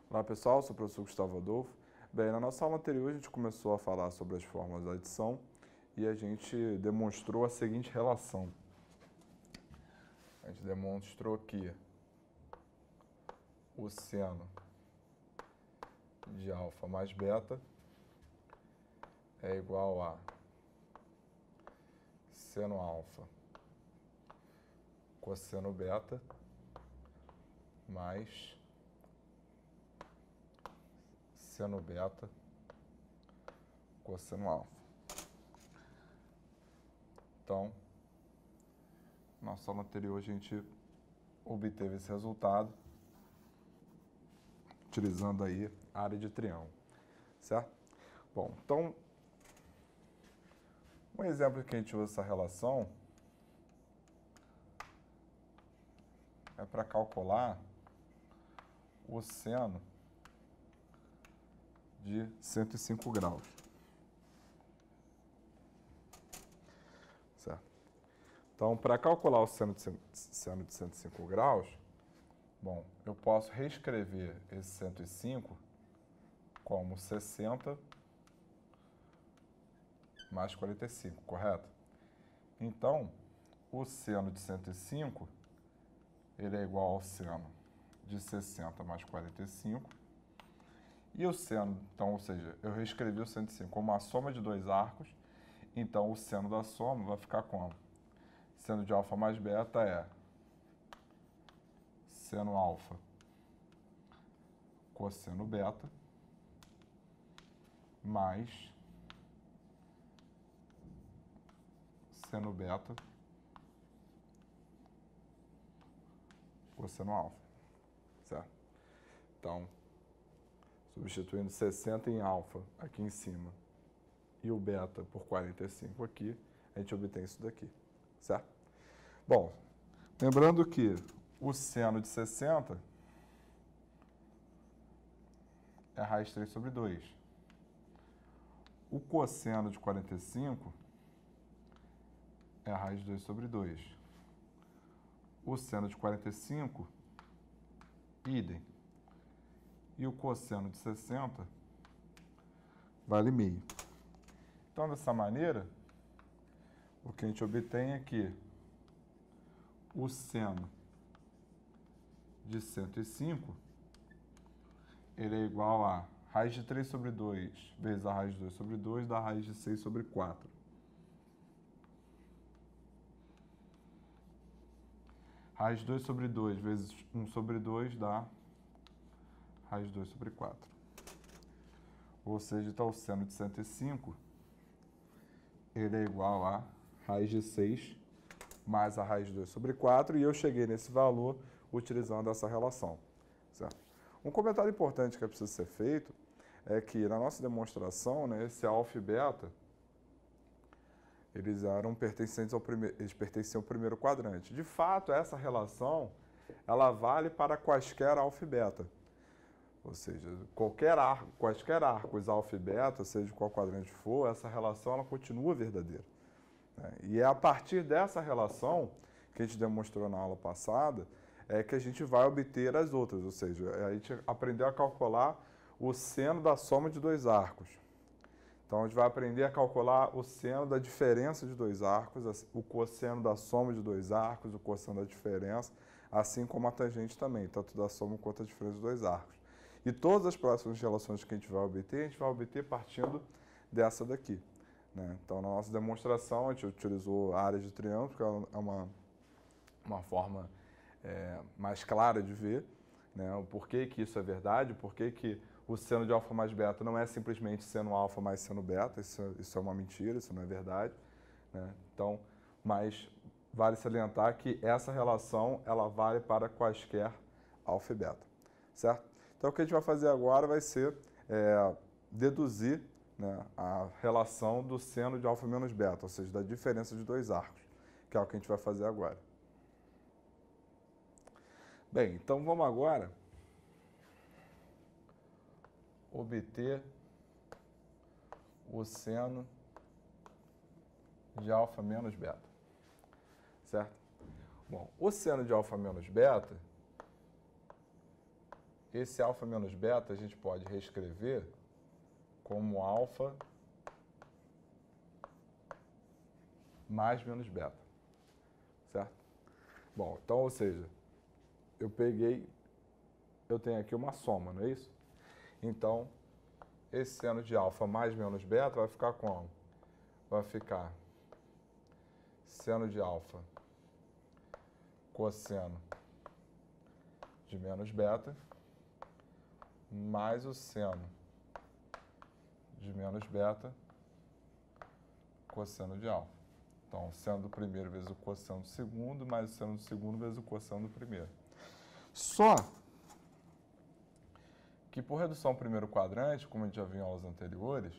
Olá pessoal, sou o professor Gustavo Adolfo. Bem, na nossa aula anterior a gente começou a falar sobre as fórmulas da adição e a gente demonstrou a seguinte relação. A gente demonstrou que o seno de alfa mais beta é igual a seno alfa cosseno beta mais seno beta cosseno alfa. Então, na nossa aula anterior a gente obteve esse resultado utilizando aí a área de triângulo, certo? Bom, então, um exemplo que a gente usa essa relação é para calcular o seno de 105 graus. Certo? Então, para calcular o seno de 105 graus, bom, eu posso reescrever esse 105 como 60 mais 45, correto? Então, o seno de 105, ele é igual ao seno de 60 mais 45. E o seno, então, ou seja, eu reescrevi o 105 como a soma de dois arcos, então o seno da soma vai ficar como? Seno de alfa mais beta é seno alfa cosseno beta mais seno beta cosseno alfa, certo? Então, substituindo 60 em alfa aqui em cima e o beta por 45 aqui, a gente obtém isso daqui, certo? Bom, lembrando que o seno de 60 é raiz 3 sobre 2. O cosseno de 45 é a raiz 2 sobre 2. O seno de 45, idem. E o cosseno de 60 vale meio. Então, dessa maneira, o que a gente obtém é que o seno de 105 ele é igual a raiz de 3 sobre 2 vezes a raiz de 2 sobre 2 dá raiz de 6 sobre 4. Raiz de 2 sobre 2 vezes 1 sobre 2 dá raiz de 2 sobre 4. Ou seja, então o seno de 105 ele é igual a raiz de 6 mais a raiz de 2 sobre 4, e eu cheguei nesse valor utilizando essa relação, certo? Um comentário importante que é preciso ser feito é que na nossa demonstração, né, esse alfa e beta, eles eram pertencentes ao eles pertenciam ao primeiro quadrante. De fato, essa relação, ela vale para quaisquer alfa e beta. Ou seja, quaisquer arcos alfa e beta, seja qual quadrante for, essa relação ela continua verdadeira. E é a partir dessa relação, que a gente demonstrou na aula passada, é que a gente vai obter as outras, ou seja, a gente aprendeu a calcular o seno da soma de dois arcos. Então, a gente vai aprender a calcular o seno da diferença de dois arcos, o cosseno da soma de dois arcos, o cosseno da diferença, assim como a tangente também, tanto da soma quanto a diferença de dois arcos. E todas as próximas relações que a gente vai obter partindo dessa daqui. Então, na nossa demonstração, a gente utilizou a área de triângulo, porque é uma forma mais clara de ver, né, o porquê que isso é verdade, o porquê que o seno de alfa mais beta não é simplesmente seno alfa mais seno beta, isso é uma mentira, isso não é verdade. Né? Então, mas vale salientar que essa relação ela vale para quaisquer alfa e beta, certo? Então, o que a gente vai fazer agora vai ser deduzir, né, a relação do seno de alfa menos beta, ou seja, da diferença de dois arcos, que é o que a gente vai fazer agora. Bem, então vamos agora obter o seno de alfa menos beta, certo? Bom, o seno de alfa menos beta, esse alfa menos beta a gente pode reescrever como alfa mais menos beta, certo? Bom, então, ou seja, eu tenho aqui uma soma, não é isso? Então, esse seno de alfa mais menos beta vai ficar como? Vai ficar seno de alfa cosseno de menos beta mais o seno de menos beta cosseno de alfa. Então, o seno do primeiro vezes o cosseno do segundo, mais o seno do segundo vezes o cosseno do primeiro. Só que por redução ao primeiro quadrante, como a gente já viu em aulas anteriores,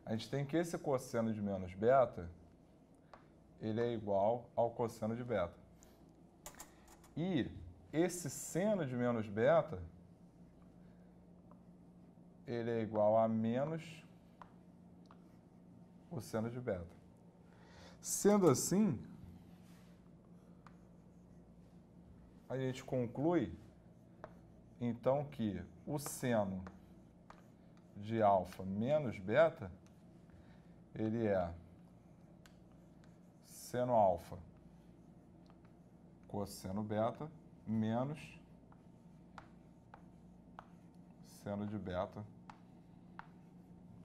a gente tem que esse cosseno de menos beta, ele é igual ao cosseno de beta. E esse seno de menos beta, ele é igual a menos o seno de beta. Sendo assim, a gente conclui, então, que o seno de alfa menos beta, ele é seno alfa cosseno beta menos seno de beta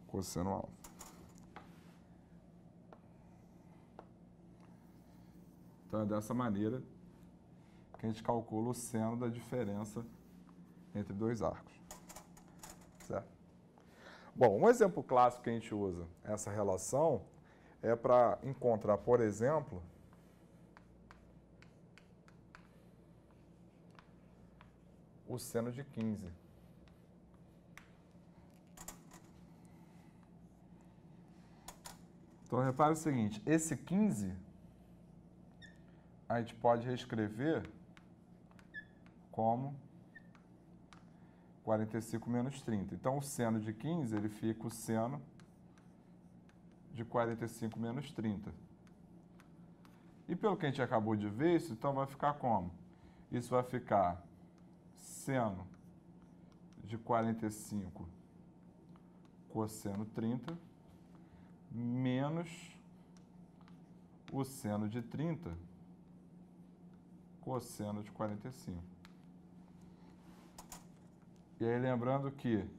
cosseno alfa. Então, é dessa maneira que a gente calcula o seno da diferença entre dois arcos, certo? Bom, um exemplo clássico que a gente usa essa relação é para encontrar, por exemplo, o seno de 15. Então, repare o seguinte, esse 15 a gente pode reescrever como 45 menos 30. Então, o seno de 15, ele fica o seno de 45 menos 30. E pelo que a gente acabou de ver, isso então vai ficar como? Isso vai ficar seno de 45 cosseno 30 menos o seno de 30 cosseno de 45. E aí, lembrando que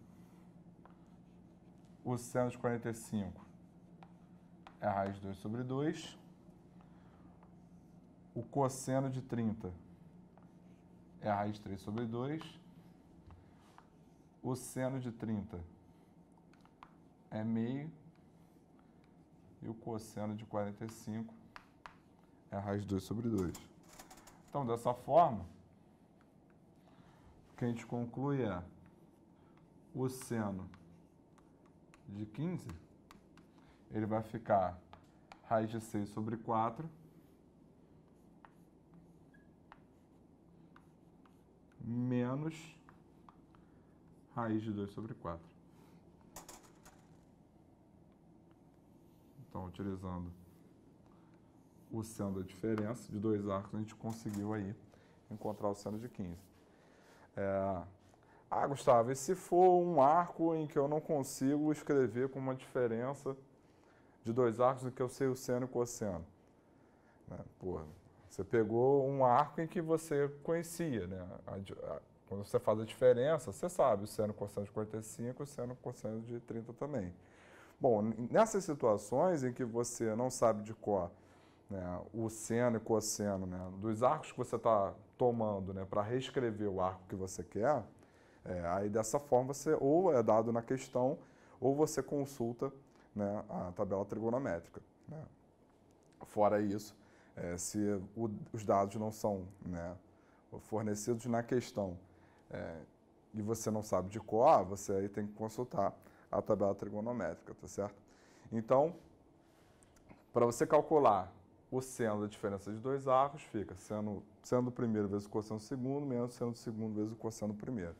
o seno de 45 é a raiz de 2 sobre 2. O cosseno de 30 é a raiz de 3 sobre 2. O seno de 30 é meio. E o cosseno de 45 é a raiz de 2 sobre 2. Então, dessa forma, o que a gente conclui é o seno de 15, ele vai ficar raiz de 6 sobre 4 menos raiz de 2 sobre 4. Então, utilizando o seno da diferença de dois arcos, a gente conseguiu aí encontrar o seno de 15. Gustavo, e se for um arco em que eu não consigo escrever com uma diferença de dois arcos em que eu sei o seno e o cosseno? Você pegou um arco em que você conhecia, né? Quando você faz a diferença, você sabe o seno e cosseno de 45 e o seno e cosseno de 30 também. Bom, nessas situações em que você não sabe de cor, né, o seno e cosseno, né, dos arcos que você está tomando, né, para reescrever o arco que você quer, aí dessa forma você ou é dado na questão ou você consulta, né, a tabela trigonométrica, né. Fora isso, se os dados não são, né, fornecidos na questão e você não sabe de cor, você aí tem que consultar a tabela trigonométrica, tá certo? Então, para você calcular o seno da diferença de dois arcos, fica seno do primeiro vezes o cosseno do segundo, menos seno do segundo vezes o cosseno do primeiro.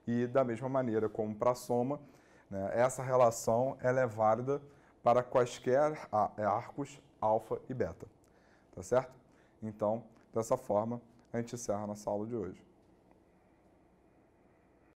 E da mesma maneira como para a soma, né, essa relação ela é válida para quaisquer arcos alfa e beta, tá certo? Então, dessa forma, a gente encerra a nossa aula de hoje.